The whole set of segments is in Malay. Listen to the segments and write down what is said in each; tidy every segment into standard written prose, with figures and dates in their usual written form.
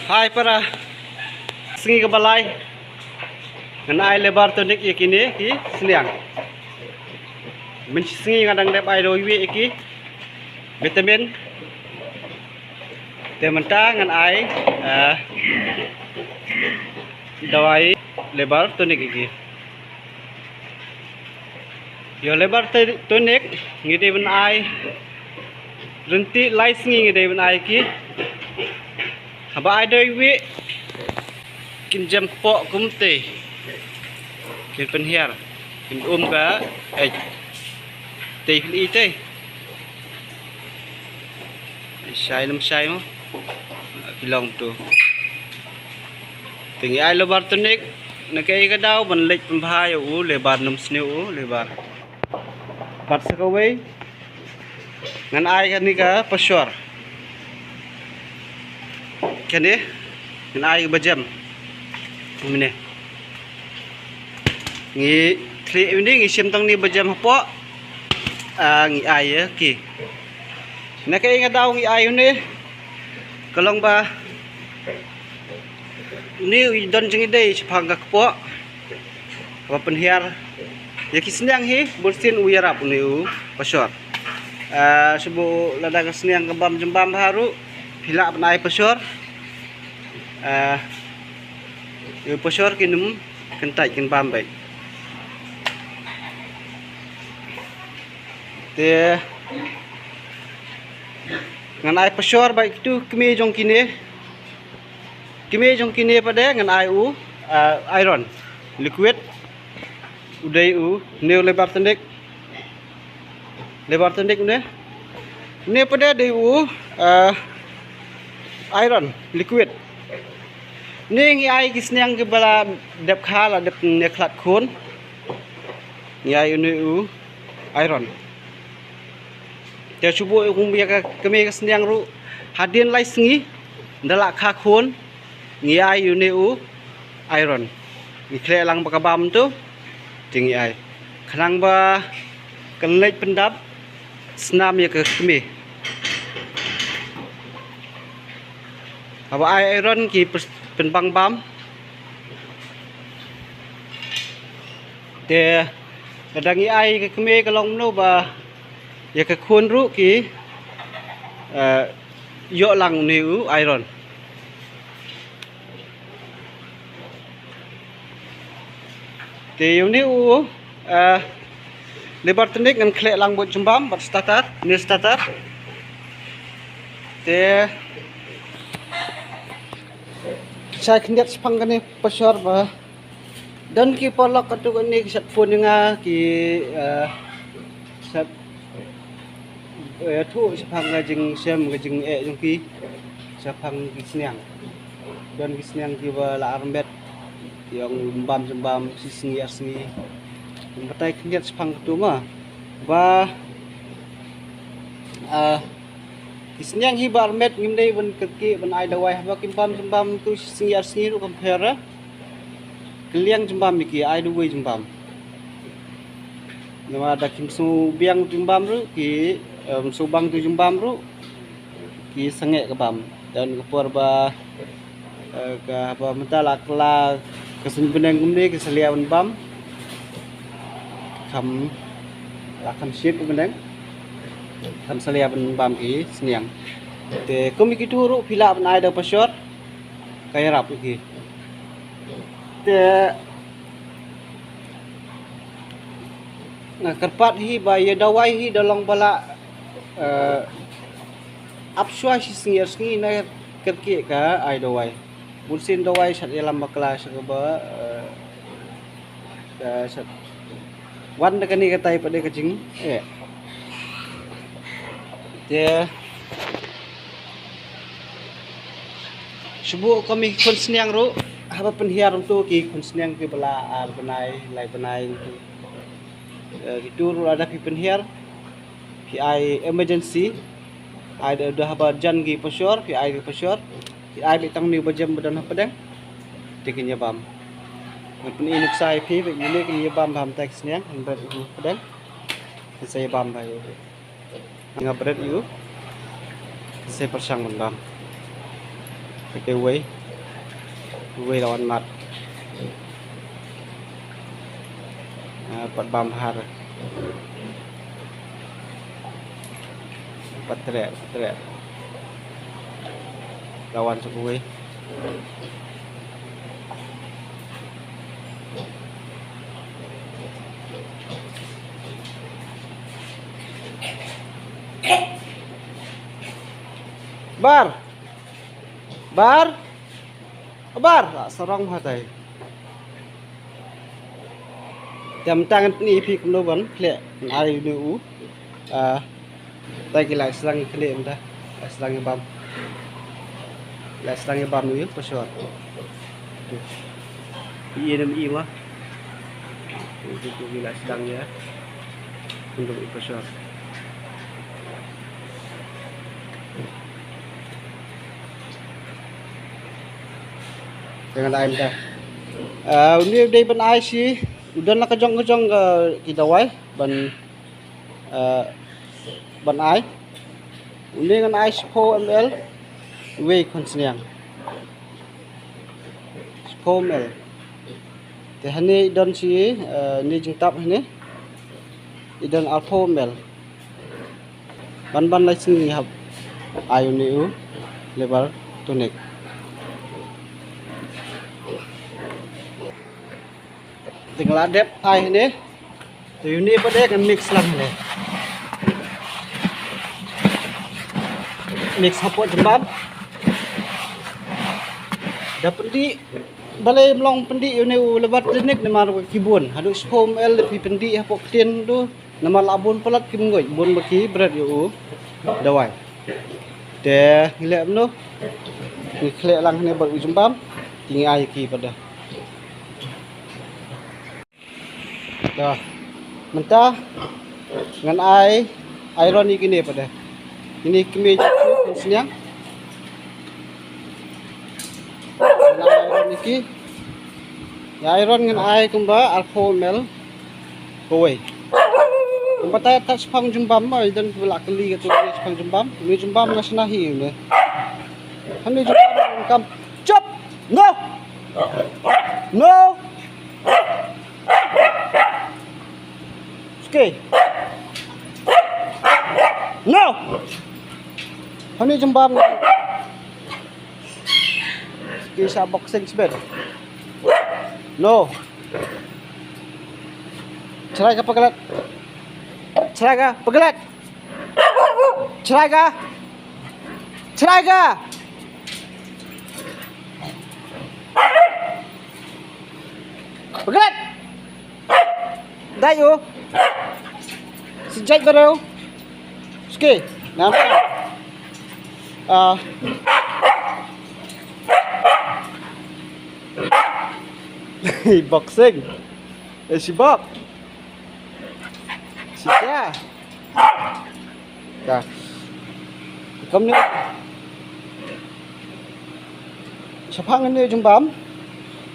Hai para sengi kebalai ngana ai lebar tonik yakini ki seliang men sengi ngadang dep ai doi iki vitamin te menta ngan ai dawai lebar tonik iki yo lebar tonik ngide ben ai renti lai sengi ngide ben ai ki haba ai doi kin jam pok kumte kin penhiar kin ka teh li teh sai nam sai mo bilong tu tinggi ai lebar tonik na kai ka dau ban lek pan bhai u lebar nam sneu u lebar pat sakawai ngan ai kan ni ka pasyor kene ngan ai bajam mine ngi tri ini ngi sim tang ni bajam hapo ngi ai ki na kai nga daw ngi ai ni kalong ba ni don jing dei chphang ka po ba penhiar ya kisnyang hi bursin uyarap ni u pasor subu lada kisnyang kebam jembam haru phila panai pasor yo pasor kinum kentai kin bambai te ngan ai pasor baik tu kemi jong kine pada ngan ai u iron liquid udai u neu lebar tendek ne pada dei u iron liquid ni ngi ai kisnyang ke bala dep khala dep ne khlat khon ngi ai ni u iron te subu ung biya ka keme kisnyang ru hadin lai sngi ndala kha khon ngi ai ni u iron ni khle lang bakabam tu tingi ai khanang ba kanlek pendap snam ya ke keme aba iron ki penbang bam te kadangi ai ke keme kalong no ba ya ke khun ru ki yo lang ni u iron te ni u lebar tenik ngan khle lang bot jumbam bat starter ni starter te saya kendiat sepang kene pasar ba dan ki polok katu kene sat phone nga ki sat thu sepang ngajing sem ngajing jong ki sepang kisnyang dan kisnyang ki ba la armbet yang bam jembam sisngi asngi batai kendiat sepang katu ma ba kisnyang hi barmet ngimdei ban keki ban ai dawai ba kimpam jembam tu singyar singi ru compare keliang jembam iki ai duwe jembam nama ada kimsu biang jembam ru ki subang tu jembam ru ki sange ke bam dan kepor ba ka ba mentala kla kesun benang ngimdei ke seliawan bam kham la kham shit benang tham salia ban bam ki sniang te komi ki turu phila ban ai da pasor kay rap ki te na karpat hi ba ye dawai hi dalong bala apswa si singiar singi na kerki ka ai dawai bulsin dawai sat dalam bakla sakaba sat wan da kani katai pada kacing te subu kami konsniang ru haba penhiar tu ki konsniang ki bala al benai lai benai tu itu ru ada pi penhiar pi ai emergency ai da haba jan ki pasyor pi ai ki pasyor pi ai bitang ni bajam badan padang tikinya bam pun inuk sai pi be ni ki bam bam tak sniang ber padang saya bam bayo ngabret yu saya persang bam pakai way Wei lawan mat. Pat bam har. Pat trek. Lawan Sukuwe. Bar. Sarang hatai. Jam tangan ni pi kum ban kle ai nu tai ki selang kle mta selang bam. Selang bam ni pasal. Iya nem i mah. Itu gila selang ya. Untuk pasal. Dengan ayam dah. Ini dari ban ai sih. Udah nak kejong kita wai ban ai. Ini dengan ai 10 ml. Wei kon seniang. 10 ml. Teh ni don sih ni jengtap ni. Idon al 10 ml. Ban lai sini hab ayu ni lebar tonik. Tinggal adep ai ni. Tu ini pada kan mix lang ni. Mix hapot jembab. Dah pendi balai melong pendi ini lebat jenik nama kibun. Hadu 10 ml lebih pendi hapot tin tu nama labun pelat kimgoy. Bun baki berat yu dawai. Deh ngilek menu. Ngilek lang ni baru jembab. Tinggal ai ki pada. Dah, mentah dengan iron ni gini pada. Ini kami cukup seniang. Iron ni ki. Ya iron dengan kumba alpha ml. Koi. Kumba tak sepang jembam mai dan belak keli katu sepang jembam. Ni jembam ngasnahi ni. Hani jembam kam. Chop. No. No. Okay. No. Hani jembam. Kisah boxing sebet. No. Cerai ke pegelat? Cerai ke pegelat? Cerai ke? Cerai ke? Pegelat. Dah you. Sejak baru. Okey, nampak. Boxing. Sibuk. Siapa? Dah. Kamu ni. Siapa ni jembam?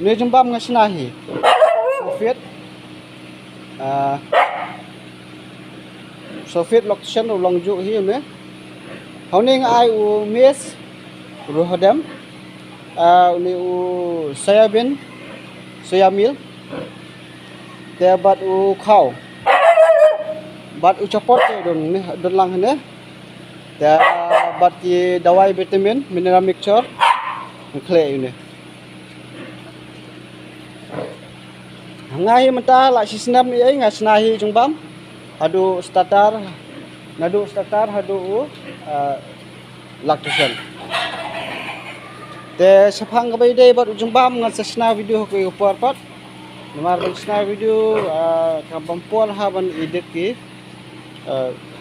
Ni jembam ngasnahi. Soviet. Soviet location ulang juk hi ne. Hau ni ai u mes rohodam. Ni u soya mil. Te bat u khau. Bat u chopot te don lang ne. Te bat ki dawai vitamin mineral mixture. Kle ni. Ngai mentah la sistem ni ai ngasnahi jungbam. Hadu starter hadu lactation. Te sepang kabai dei bat jungbam ngasna video ko upar pat. Namar ngasna video kabampor haban edit ki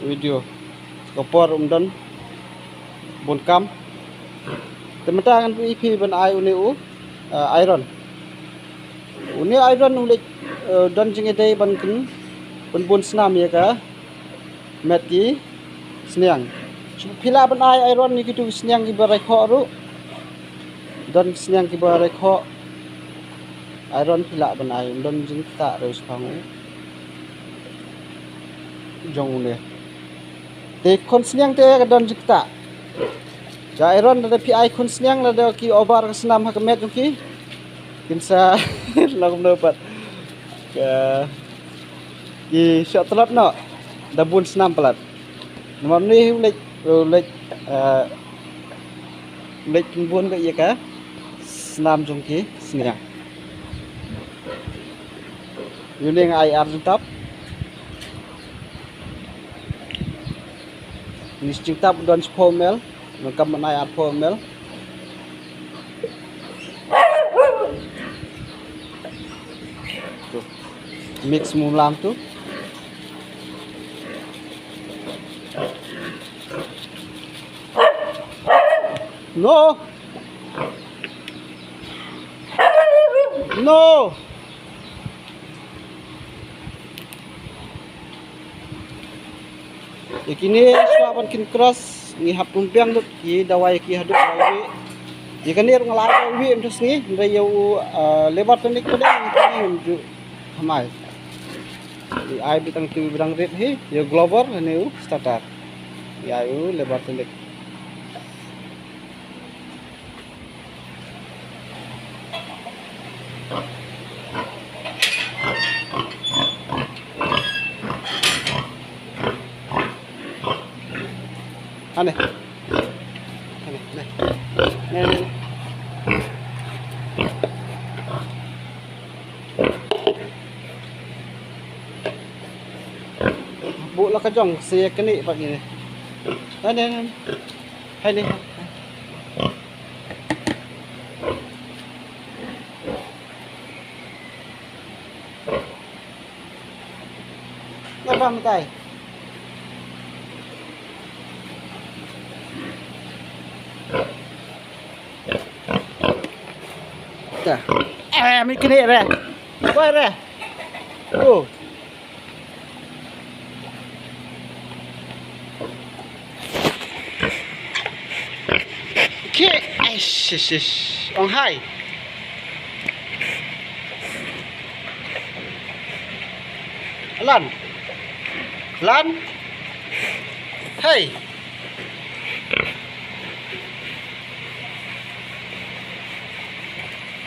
video. Upar umdan bonkam. Temata kan IP ban ai uni iron. Uni iron ulik dan jinge dei ban kin pun senam ya ka met ki seniang pila ban ai iron ni kitu seniang ki barai kho ru dan seniang ki barai kho iron pila ban ai don jing ta ro spang jong ne te kon seniang te ka don jing ta ja iron da pi ai kon seniang la da ki over senam ha ka met ki Kinsa long dapat ke di shot telot no dabun senam pelat nomor ni lek lek bun ke ya ka senam jongki senia yuni ngai ar tap ni tap don spomel makam nai ar pomel mix mulam tu no ikini swapan kin cross ni hap tumpiang dut ki dawai ki hadu dawai ikani ngalai wi terus ni ndai yau lebar teknik pedang ikani unju hamai ai bitang tu bidang red he yo glover ne starter ya yo lebar teknik aneh bu lah kejong saya keni pagi ni aneh hai ni apa mentai mi kene re quay re ke shish on hai lan hey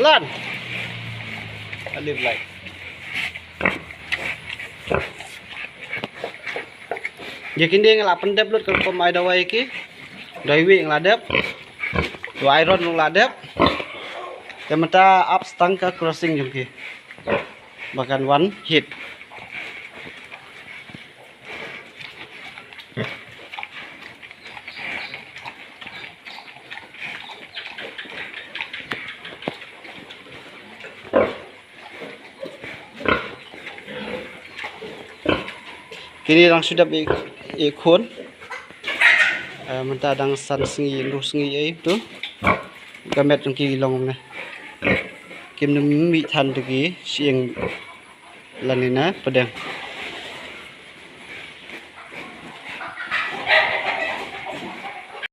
lan live like yakin dia ngelak pendep lut kalau pemain dawai ki daiwi ngeladep dua iron ngeladep dan mata up stang ke crossing jengki bahkan one hit kini orang sudah ikon menta dang san sengi lu sengi ai tu gamet jong ki long ne kim nem mi than tu ki sieng lanina pedang